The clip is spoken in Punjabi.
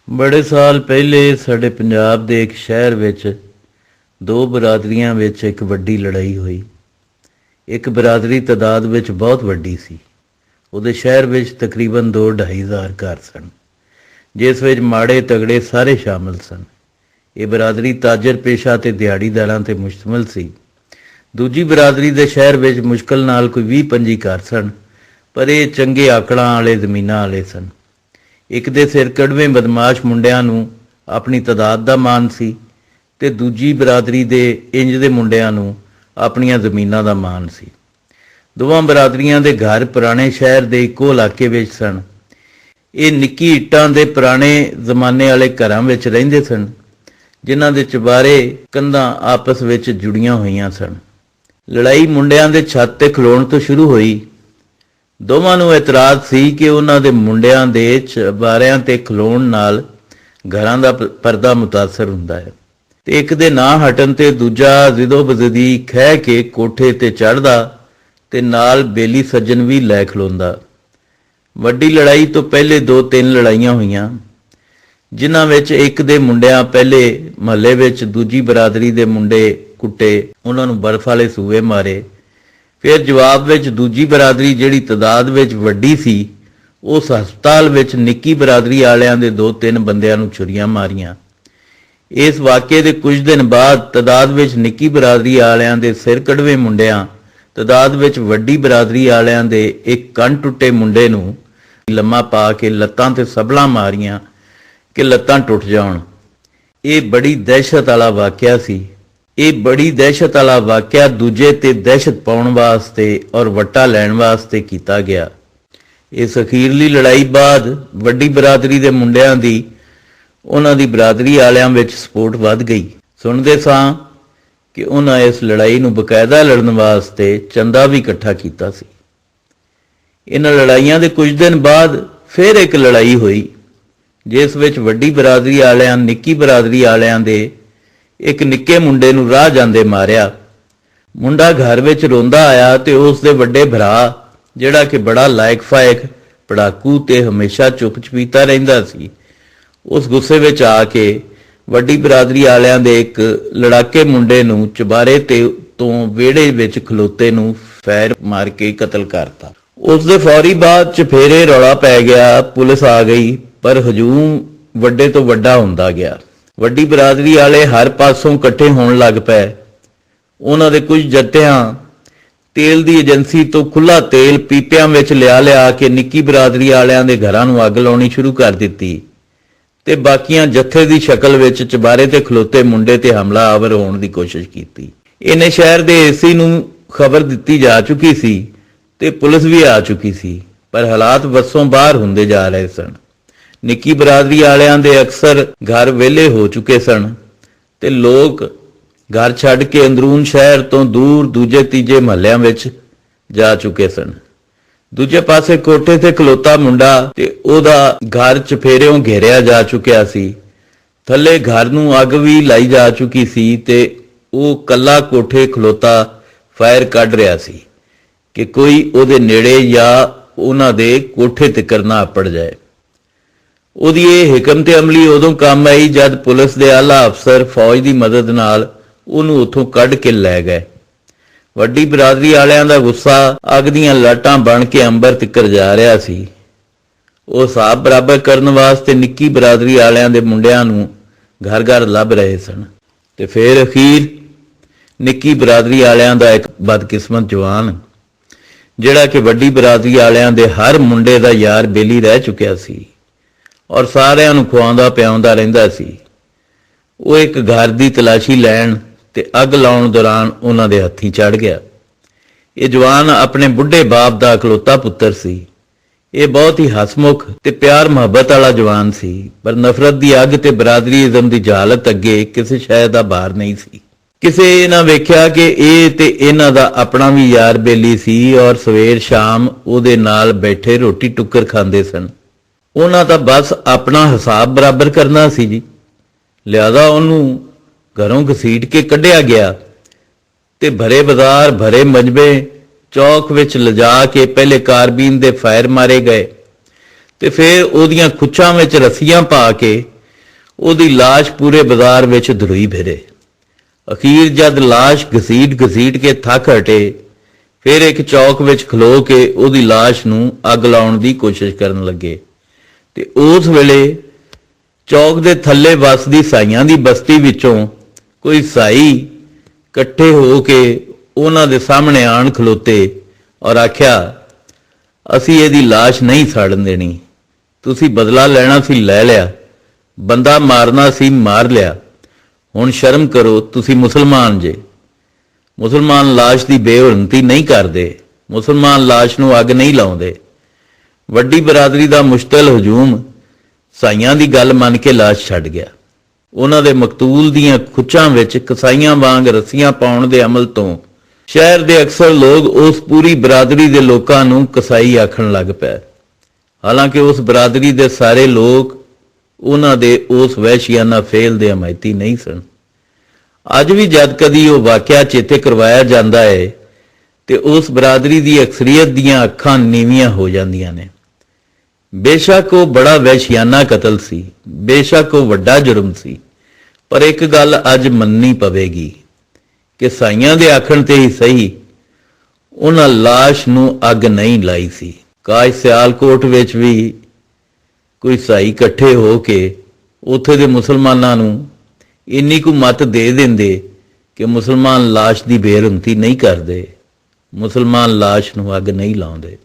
बड़े साल पहले साढ़े पंजाब ਦੇ ਇੱਕ ਸ਼ਹਿਰ ਵਿੱਚ ਦੋ ਬਰਾਦਰੀਆਂ ਵਿੱਚ ਇੱਕ ਵੱਡੀ ਲੜਾਈ ਹੋਈ। ਇੱਕ ਬਰਾਦਰੀ ਤਾਦਾਦ ਵਿੱਚ ਬਹੁਤ ਵੱਡੀ ਸੀ। ਉਹਦੇ ਸ਼ਹਿਰ ਵਿੱਚ ਤਕਰੀਬਨ 2-2.5 ਹਜ਼ਾਰ ਘਰ ਸਨ, ਜਿਸ ਵਿੱਚ ਮਾੜੇ ਤਗੜੇ ਸਾਰੇ ਸ਼ਾਮਲ ਸਨ। ਇਹ ਬਰਾਦਰੀ ਤਾਜਰ ਪੇਸ਼ਾ ਤੇ ਦਿਹਾੜੀਦਾਰਾਂ ਤੇ ਮੁਸ਼ਤਮਲ ਸੀ। ਦੂਜੀ ਬਰਾਦਰੀ ਦੇ ਸ਼ਹਿਰ ਵਿੱਚ ਮੁਸ਼ਕਲ ਨਾਲ ਕੋਈ 20-25 ਘਰ ਸਨ, ਪਰ ਇਹ ਚੰਗੇ ਆਕੜਾਂ ਵਾਲੇ ਜ਼ਮੀਨਾਂ ਵਾਲੇ ਸਨ। ਇੱਕ ਦੇ ਸਿਰ ਕੜਵੇਂ ਬਦਮਾਸ਼ ਮੁੰਡਿਆਂ ਨੂੰ ਆਪਣੀ ਤਾਦਾਦ ਦਾ ਮਾਣ ਸੀ ਤੇ ਦੂਜੀ ਬਰਾਦਰੀ ਦੇ ਇੰਜ ਦੇ ਮੁੰਡਿਆਂ ਨੂੰ ਆਪਣੀਆਂ ਜ਼ਮੀਨਾਂ ਦਾ ਮਾਣ ਸੀ। ਦੋਵਾਂ ਬਰਾਦਰੀਆਂ ਦੇ ਘਰ ਪੁਰਾਣੇ ਸ਼ਹਿਰ ਦੇ ਇੱਕੋ ਇਲਾਕੇ ਵਿੱਚ ਸਨ। ਇਹ ਨਿੱਕੀ ਇੱਟਾਂ ਦੇ ਪੁਰਾਣੇ ਜ਼ਮਾਨੇ ਵਾਲੇ ਘਰਾਂ ਵਿੱਚ ਰਹਿੰਦੇ ਸਨ, ਜਿਨ੍ਹਾਂ ਦੇ ਚੁਬਾਰੇ ਕੰਧਾਂ ਆਪਸ ਵਿੱਚ ਜੁੜੀਆਂ ਹੋਈਆਂ ਸਨ। ਲੜਾਈ ਮੁੰਡਿਆਂ ਦੇ ਛੱਤ ਤੇ ਖਲੋਣ ਤੋਂ ਸ਼ੁਰੂ ਹੋਈ। ਦੋਵਾਂ ਨੂੰ ਇਤਰਾਜ਼ ਸੀ ਕਿ ਉਹਨਾਂ ਦੇ ਮੁੰਡਿਆਂ ਦੇ ਚੁਬਾਰਿਆਂ ਤੇ ਖਲੋਣ ਨਾਲ ਘਰਾਂ ਦਾ ਪਰਦਾ ਮੁਤਾਸਰ ਹੁੰਦਾ ਹੈ, ਤੇ ਇੱਕ ਦੇ ਨਾ ਹਟਣ ਤੇ ਦੂਜਾ ਜ਼ਿਦੋ ਬਜ਼ਦੀ ਖਹਿ ਕੇ ਕੋਠੇ ਤੇ ਚੜ੍ਹਦਾ ਤੇ ਨਾਲ ਬੇਲੀ ਸੱਜਣ ਵੀ ਲੈ ਖਲੋਂਦਾ। ਵੱਡੀ ਲੜਾਈ ਤੋਂ ਪਹਿਲੇ 2-3 ਲੜਾਈਆਂ ਹੋਈਆਂ, ਜਿਨ੍ਹਾਂ ਵਿੱਚ ਇੱਕ ਦੇ ਮੁੰਡਿਆਂ ਪਹਿਲੇ ਮਹੱਲੇ ਵਿੱਚ ਦੂਜੀ ਬਰਾਦਰੀ ਦੇ ਮੁੰਡੇ ਕੁੱਟੇ, ਉਹਨਾਂ ਨੂੰ ਬਰਫ਼ ਵਾਲੇ ਸੂਏ ਮਾਰੇ। ਫਿਰ ਜਵਾਬ ਵਿੱਚ ਦੂਜੀ ਬਰਾਦਰੀ ਜਿਹੜੀ ਤਾਦਾਦ ਵਿੱਚ ਵੱਡੀ ਸੀ, ਉਸ ਹਸਪਤਾਲ ਵਿੱਚ ਨਿੱਕੀ ਬਰਾਦਰੀ ਵਾਲਿਆਂ ਦੇ 2-3 ਬੰਦਿਆਂ ਨੂੰ ਛੁਰੀਆਂ ਮਾਰੀਆਂ। ਇਸ ਵਾਕਿਏ ਦੇ ਕੁਝ ਦਿਨ ਬਾਅਦ ਤਾਦਾਦ ਵਿੱਚ ਨਿੱਕੀ ਬਰਾਦਰੀ ਵਾਲਿਆਂ ਦੇ ਸਿਰ ਕੜਵੇਂ ਮੁੰਡਿਆਂ ਤਾਦਾਦ ਵਿੱਚ ਵੱਡੀ ਬਰਾਦਰੀ ਵਾਲਿਆਂ ਦੇ ਇੱਕ ਕੰਨ ਟੁੱਟੇ ਮੁੰਡੇ ਨੂੰ ਲੰਮਾ ਪਾ ਕੇ ਲੱਤਾਂ ਤੇ ਸਬਲਾਂ ਮਾਰੀਆਂ ਕਿ ਲੱਤਾਂ ਟੁੱਟ ਜਾਣ। ਇਹ ਬੜੀ ਦਹਿਸ਼ਤ ਵਾਲਾ ਵਾਕਿਆ ਸੀ। ਇਹ ਬੜੀ ਦਹਿਸ਼ਤ ਵਾਲਾ ਵਾਕਿਆ ਦੂਜੇ ਤੇ ਦਹਿਸ਼ਤ ਪਾਉਣ ਵਾਸਤੇ ਔਰ ਵੱਟਾ ਲੈਣ ਵਾਸਤੇ ਕੀਤਾ ਗਿਆ। ਇਸ ਅਖੀਰਲੀ ਲੜਾਈ ਬਾਅਦ ਵੱਡੀ ਬਰਾਦਰੀ ਦੇ ਮੁੰਡਿਆਂ ਦੀ ਉਹਨਾਂ ਦੀ ਬਰਾਦਰੀ ਵਾਲਿਆਂ ਵਿੱਚ ਸਪੋਰਟ ਵੱਧ ਗਈ। ਸੁਣਦੇ ਸਾਂ ਕਿ ਉਹਨਾਂ ਇਸ ਲੜਾਈ ਨੂੰ ਬਕਾਇਦਾ ਲੜਨ ਵਾਸਤੇ ਚੰਦਾ ਵੀ ਇਕੱਠਾ ਕੀਤਾ ਸੀ। ਇਹਨਾਂ ਲੜਾਈਆਂ ਦੇ ਕੁਝ ਦਿਨ ਬਾਅਦ ਫਿਰ ਇੱਕ ਲੜਾਈ ਹੋਈ, ਜਿਸ ਵਿੱਚ ਵੱਡੀ ਬਰਾਦਰੀ ਵਾਲਿਆਂ ਨਿੱਕੀ ਬਰਾਦਰੀ ਵਾਲਿਆਂ ਦੇ ਇੱਕ ਨਿੱਕੇ ਮੁੰਡੇ ਨੂੰ ਰਾਹ ਜਾਂਦੇ ਮਾਰਿਆ। ਮੁੰਡਾ ਘਰ ਵਿੱਚ ਰੋਂਦਾ ਆਇਆ ਤੇ ਉਸ ਦੇ ਵੱਡੇ ਭਰਾ, ਜਿਹੜਾ ਕਿ ਬੜਾ ਲਾਇਕ ਫਾਇਕ ਪੜਾਕੂ ਤੇ ਹਮੇਸ਼ਾ ਚੁੱਪ ਚਪੀਤਾ ਰਹਿੰਦਾ ਸੀ, ਉਸ ਗੁੱਸੇ ਵਿੱਚ ਆ ਕੇ ਵੱਡੀ ਬਰਾਦਰੀ ਵਾਲਿਆਂ ਦੇ ਇੱਕ ਲੜਾਕੇ ਮੁੰਡੇ ਨੂੰ ਚੁਬਾਰੇ ਤੇ ਤੋਂ ਵਿਹੜੇ ਵਿੱਚ ਖਲੋਤੇ ਨੂੰ ਫੈਰ ਮਾਰ ਕੇ ਕਤਲ ਕਰਤਾ। ਉਸ ਦੇ ਫੌਰੀ ਬਾਅਦ ਚਫੇਰੇ ਰੌਲਾ ਪੈ ਗਿਆ, ਪੁਲਿਸ ਆ ਗਈ, ਪਰ ਹਜੂਮ ਵੱਡੇ ਤੋਂ ਵੱਡਾ ਹੁੰਦਾ ਗਿਆ। ਵੱਡੀ ਬਰਾਦਰੀ ਵਾਲੇ ਹਰ ਪਾਸੋਂ ਇਕੱਠੇ ਹੋਣ ਲੱਗ ਪਏ। ਉਹਨਾਂ ਦੇ ਕੁਝ ਜੱਟਿਆਂ ਤੇਲ ਦੀ ਏਜੰਸੀ ਤੋਂ ਖੁੱਲਾ ਤੇਲ ਪੀਪਿਆਂ ਵਿੱਚ ਲਿਆ ਕੇ ਨਿੱਕੀ ਬਰਾਦਰੀ ਵਾਲਿਆਂ ਦੇ ਘਰਾਂ ਨੂੰ ਅੱਗ ਲਾਉਣੀ ਸ਼ੁਰੂ ਕਰ ਦਿੱਤੀ ਤੇ ਬਾਕੀਆਂ ਜੱਥੇ ਦੀ ਸ਼ਕਲ ਵਿੱਚ ਚੁਬਾਰੇ ਤੇ ਖਲੋਤੇ ਮੁੰਡੇ ਤੇ ਹਮਲਾ ਆਵਰ ਹੋਣ ਦੀ ਕੋਸ਼ਿਸ਼ ਕੀਤੀ। ਇਹਨੇ ਸ਼ਹਿਰ ਦੇ ਏਸੀ ਨੂੰ ਖਬਰ ਦਿੱਤੀ ਜਾ ਚੁੱਕੀ ਸੀ ਤੇ ਪੁਲਿਸ ਵੀ ਆ ਚੁੱਕੀ ਸੀ, ਪਰ ਹਾਲਾਤ ਵੱਸੋਂ ਬਾਹਰ ਹੁੰਦੇ ਜਾ ਰਹੇ ਸਨ। ਨਿੱਕੀ ਬਰਾਦਰੀ ਵਾਲਿਆਂ ਦੇ ਅਕਸਰ ਘਰ ਵਿਹਲੇ ਹੋ ਚੁੱਕੇ ਸਨ ਤੇ ਲੋਕ ਘਰ ਛੱਡ ਕੇ ਅੰਦਰੂਨ ਸ਼ਹਿਰ ਤੋਂ ਦੂਰ ਦੂਜੇ ਤੀਜੇ ਮਹੱਲਿਆਂ ਵਿੱਚ ਜਾ ਚੁੱਕੇ ਸਨ। ਦੂਜੇ ਪਾਸੇ ਕੋਠੇ ਤੇ ਖਲੋਤਾ ਮੁੰਡਾ ਤੇ ਉਹਦਾ ਘਰ ਚਫੇਰਿਓਂ ਘੇਰਿਆ ਜਾ ਚੁੱਕਿਆ ਸੀ। ਥੱਲੇ ਘਰ ਨੂੰ ਅੱਗ ਵੀ ਲਾਈ ਜਾ ਚੁੱਕੀ ਸੀ ਤੇ ਉਹ ਕੱਲਾ ਕੋਠੇ ਖਲੋਤਾ ਫਾਇਰ ਕੱਢ ਰਿਹਾ ਸੀ ਕਿ ਕੋਈ ਉਹਦੇ ਨੇੜੇ ਜਾਂ ਉਹਨਾਂ ਦੇ ਕੋਠੇ ਤਿੱਕਰ ਨਾ ਅੱਪੜ ਜਾਏ। ਉਹਦੀ ਇਹ ਹਿਕਮਤ ਅਮਲੀ ਉਦੋਂ ਕੰਮ ਆਈ ਜਦ ਪੁਲਿਸ ਦੇ ਆਲਾ ਅਫਸਰ ਫੌਜ ਦੀ ਮਦਦ ਨਾਲ ਉਹਨੂੰ ਉੱਥੋਂ ਕੱਢ ਕੇ ਲੈ ਗਏ। ਵੱਡੀ ਬਰਾਦਰੀ ਵਾਲਿਆਂ ਦਾ ਗੁੱਸਾ ਅੱਗ ਦੀਆਂ ਲਾਟਾਂ ਬਣ ਕੇ ਅੰਬਰ ਤਿੱਕਰ ਜਾ ਰਿਹਾ ਸੀ। ਉਹ ਹਿਸਾਬ ਬਰਾਬਰ ਕਰਨ ਵਾਸਤੇ ਨਿੱਕੀ ਬਰਾਦਰੀ ਵਾਲਿਆਂ ਦੇ ਮੁੰਡਿਆਂ ਨੂੰ ਘਰ-ਘਰ ਲੱਭ ਰਹੇ ਸਨ ਤੇ ਫਿਰ ਅਖੀਰ ਨਿੱਕੀ ਬਰਾਦਰੀ ਵਾਲਿਆਂ ਦਾ ਇੱਕ ਬਦਕਿਸਮਤ ਜਵਾਨ, ਜਿਹੜਾ ਕਿ ਵੱਡੀ ਬਰਾਦਰੀ ਵਾਲਿਆਂ ਦੇ ਹਰ ਮੁੰਡੇ ਦਾ ਯਾਰ ਬੇਲੀ ਰਹਿ ਚੁੱਕਿਆ ਸੀ ਔਰ ਸਾਰਿਆਂ ਨੂੰ ਖਵਾਉਂਦਾ ਪਿਆਉਂਦਾ ਰਹਿੰਦਾ ਸੀ, ਉਹ ਇੱਕ ਘਰ ਦੀ ਤਲਾਸ਼ੀ ਲੈਣ ਤੇ ਅੱਗ ਲਾਉਣ ਦੌਰਾਨ ਉਹਨਾਂ ਦੇ ਹੱਥੀਂ ਚੜ੍ਹ ਗਿਆ। ਇਹ ਜਵਾਨ ਆਪਣੇ ਬੁੱਢੇ ਬਾਪ ਦਾ ਇਕਲੌਤਾ ਪੁੱਤਰ ਸੀ। ਇਹ ਬਹੁਤ ਹੀ ਹਸਮੁਖ ਤੇ ਪਿਆਰ ਮੁਹੱਬਤ ਵਾਲਾ ਜਵਾਨ ਸੀ, ਪਰ ਨਫ਼ਰਤ ਦੀ ਅੱਗ ਤੇ ਬਰਾਦਰੀਇਜ਼ਮ ਦੀ ਜਹਾਲਤ ਅੱਗੇ ਕਿਸੇ ਸ਼ੈ ਦਾ ਭਾਰ ਨਹੀਂ ਸੀ। ਕਿਸੇ ਇਹ ਨਾ ਵੇਖਿਆ ਕਿ ਇਹ ਤੇ ਇਹਨਾਂ ਦਾ ਆਪਣਾ ਵੀ ਯਾਰ ਬੇਲੀ ਸੀ ਔਰ ਸਵੇਰ ਸ਼ਾਮ ਉਹਦੇ ਨਾਲ ਬੈਠੇ ਰੋਟੀ ਟੁੱਕਰ ਖਾਂਦੇ ਸਨ। ਉਹਨਾਂ ਤਾਂ ਬਸ ਆਪਣਾ ਹਿਸਾਬ ਬਰਾਬਰ ਕਰਨਾ ਸੀ ਜੀ। ਲਿਆਦਾ ਉਹਨੂੰ ਘਰੋਂ ਘਸੀਟ ਕੇ ਕੱਢਿਆ ਗਿਆ ਤੇ ਭਰੇ ਬਾਜ਼ਾਰ ਭਰੇ ਮਜਬੇ ਚੌਕ ਵਿੱਚ ਲਿਜਾ ਕੇ ਪਹਿਲੇ ਕਾਰਬੀਨ ਦੇ ਫਾਇਰ ਮਾਰੇ ਗਏ ਤੇ ਫਿਰ ਉਹਦੀਆਂ ਖੁੱਚਾਂ ਵਿੱਚ ਰੱਸੀਆਂ ਪਾ ਕੇ ਉਹਦੀ ਲਾਸ਼ ਪੂਰੇ ਬਾਜ਼ਾਰ ਵਿੱਚ ਧਰੋਈ ਫਿਰੇ। ਅਖੀਰ ਜਦ ਲਾਸ਼ ਘਸੀਟ ਕੇ ਥੱਕ ਹਟੇ, ਫਿਰ ਇੱਕ ਚੌਕ ਵਿੱਚ ਖਲੋ ਕੇ ਉਹਦੀ ਲਾਸ਼ ਨੂੰ ਅੱਗ ਲਾਉਣ ਦੀ ਕੋਸ਼ਿਸ਼ ਕਰਨ ਲੱਗੇ ਤੇ ਉਸ ਵੇਲੇ ਚੌਕ ਦੇ ਥੱਲੇ ਵੱਸਦੀ ਸਾਈਆਂ ਦੀ ਬਸਤੀ ਵਿੱਚੋਂ ਕੋਈ ਸਾਈ ਇਕੱਠੇ ਹੋ ਕੇ ਉਹਨਾਂ ਦੇ ਸਾਹਮਣੇ ਆਣ ਖਲੋਤੇ ਔਰ ਆਖਿਆ, ਅਸੀਂ ਇਹਦੀ ਲਾਸ਼ ਨਹੀਂ ਸਾੜਨ ਦੇਣੀ। ਤੁਸੀਂ ਬਦਲਾ ਲੈਣਾ ਸੀ ਲੈ ਲਿਆ, ਬੰਦਾ ਮਾਰਨਾ ਸੀ ਮਾਰ ਲਿਆ, ਹੁਣ ਸ਼ਰਮ ਕਰੋ, ਤੁਸੀਂ ਮੁਸਲਮਾਨ ਜੇ। ਮੁਸਲਮਾਨ ਲਾਸ਼ ਦੀ ਬੇਹੁਰਮਤੀ ਨਹੀਂ ਕਰਦੇ, ਮੁਸਲਮਾਨ ਲਾਸ਼ ਨੂੰ ਅੱਗ ਨਹੀਂ ਲਾਉਂਦੇ। ਵੱਡੀ ਬਰਾਦਰੀ ਦਾ ਮੁਸ਼ਤਲ ਹਜੂਮ ਸਾਈਆਂ ਦੀ ਗੱਲ ਮੰਨ ਕੇ ਲਾਸ਼ ਛੱਡ ਗਿਆ। ਉਹਨਾਂ ਦੇ ਮਕਤੂਲ ਦੀਆਂ ਖੁੱਚਾਂ ਵਿੱਚ ਕਸਾਈਆਂ ਵਾਂਗ ਰੱਸੀਆਂ ਪਾਉਣ ਦੇ ਅਮਲ ਤੋਂ ਸ਼ਹਿਰ ਦੇ ਅਕਸਰ ਲੋਕ ਉਸ ਪੂਰੀ ਬਰਾਦਰੀ ਦੇ ਲੋਕਾਂ ਨੂੰ ਕਸਾਈ ਆਖਣ ਲੱਗ ਪਏ। ਹਾਲਾਂਕਿ ਉਸ ਬਰਾਦਰੀ ਦੇ ਸਾਰੇ ਲੋਕ ਉਹਨਾਂ ਦੇ ਉਸ ਵਹਿਸ਼ੀਆਨਾ ਫੇਲ ਦੇ ਹਮਾਇਤੀ ਨਹੀਂ ਸਨ। ਅੱਜ ਵੀ ਜਦ ਕਦੀ ਉਹ ਵਾਕਿਆ ਚੇਤੇ ਕਰਵਾਇਆ ਜਾਂਦਾ ਹੈ ਤੇ ਉਸ ਬਰਾਦਰੀ ਦੀ ਅਕਸਰੀਅਤ ਦੀਆਂ ਅੱਖਾਂ ਨੀਵੀਆਂ ਹੋ ਜਾਂਦੀਆਂ ਨੇ। ਬੇਸ਼ੱਕ ਉਹ ਬੜਾ ਵਹਿਸ਼ੀਆਨਾ ਕਤਲ ਸੀ, ਬੇਸ਼ੱਕ ਉਹ ਵੱਡਾ ਜੁਰਮ ਸੀ, ਪਰ ਇੱਕ ਗੱਲ ਅੱਜ ਮੰਨਣੀ ਪਵੇਗੀ ਕਿ ਸਾਈਆਂ ਦੇ ਆਖਣ ਤੇ ਹੀ ਸਹੀ ਉਹਨਾਂ ਲਾਸ਼ ਨੂੰ ਅੱਗ ਨਹੀਂ ਲਾਈ ਸੀ। ਕਾਸ਼ ਸਿਆਲਕੋਟ ਵਿੱਚ ਵੀ ਕੋਈ ਸਾਈ ਇਕੱਠੇ ਹੋ ਕੇ ਉੱਥੇ ਦੇ ਮੁਸਲਮਾਨਾਂ ਨੂੰ ਇੰਨੀ ਕੁ ਮੱਤ ਦੇ ਦਿੰਦੇ ਕਿ ਮੁਸਲਮਾਨ ਲਾਸ਼ ਦੀ ਬੇਰਹਿਮਤੀ ਨਹੀਂ ਕਰਦੇ, ਮੁਸਲਮਾਨ ਲਾਸ਼ ਨੂੰ ਅੱਗ ਨਹੀਂ ਲਾਉਂਦੇ।